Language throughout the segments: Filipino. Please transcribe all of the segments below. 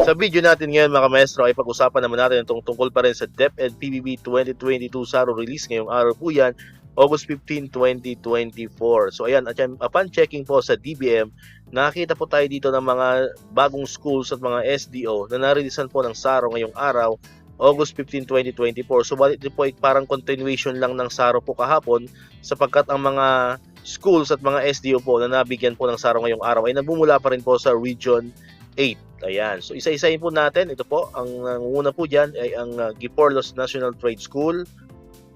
Sa video natin ngayon mga maestro ay pag-usapan naman natin itong tungkol pa rin sa DepEd PBB 2022 SARO release ngayong araw po yan, August 15, 2024. So ayan, upon checking po sa DBM, nakita po tayo dito ng mga bagong schools at mga SDO na narilisan po ng SARO ngayong araw, August 15, 2024. So balit po ay parang continuation lang ng SARO po kahapon sapagkat ang mga schools at mga SDO po na nabigyan po ng SARO ngayong araw ay nagmumula pa rin po sa Region 8. Ayan. So isa-isahin po natin. Ito po, ang una po dyan ay ang Giporlos National Trade School,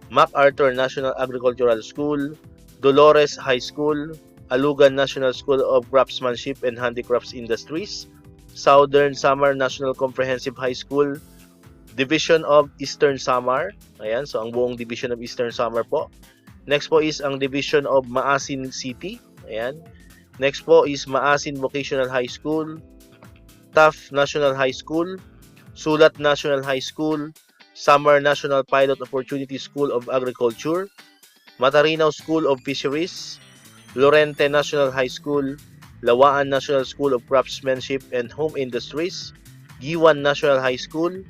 MacArthur National Agricultural School, Dolores High School, Alugan National School of Craftsmanship and Handicrafts Industries, Southern Samar National Comprehensive High School, Division of Eastern Samar. Ayan, so ang buong Division of Eastern Samar po. Next po is ang Division of Maasin City. Ayan. Next po is Maasin Vocational High School, Taft National High School, Sulat National High School, Samar National Pilot Opportunity School of Agriculture, Matarinaw School of Fisheries, Lorente National High School, Lawaan National School of Craftsmanship and Home Industries, Giwan National High School,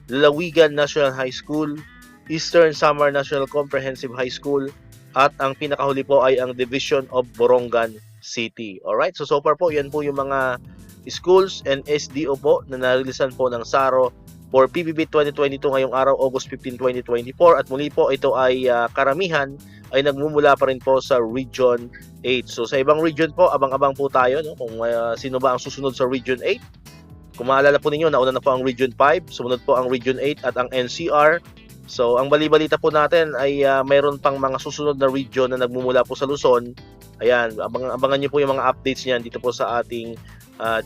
Lalawigan National High School, Eastern Samar National Comprehensive High School, at ang pinakahuli po ay ang Division of Borongan City. Alright, so far po, yan po yung mga schools and SDO po na narilisan po ng SARO for PBB 2022 ngayong araw, August 15, 2024. At muli po, ito ay karamihan ay nagmumula pa rin po sa Region 8. So sa ibang region po, abang-abang po tayo, no? Kung sino ba ang susunod sa Region 8. Kung maalala po ninyo, nauna na po ang Region 5, sumunod po ang Region 8 at ang NCR. So ang bali-balita po natin ay mayroon pang mga susunod na region na nagmumula po sa Luzon. Ayan, abangan nyo po yung mga updates niyan dito po sa ating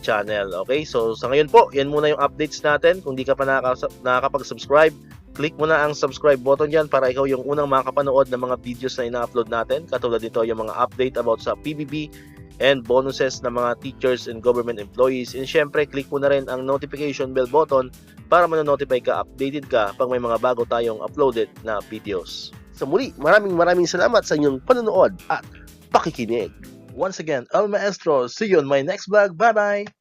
channel. Okay, so sa ngayon po, yan muna yung updates natin. Kung di ka pa nakakapag-subscribe, click mo na ang subscribe button dyan para ikaw yung unang makakapanood ng mga videos na ina-upload natin. Katulad nito yung mga update about sa PBB and bonuses ng mga teachers and government employees. And syempre, click mo na rin ang notification bell button para manonotify ka, updated ka pag may mga bago tayong uploaded na videos. So muli, maraming salamat sa inyong panonood at pakikinig. Once again, El Maestro. See you on my next vlog. Bye-bye!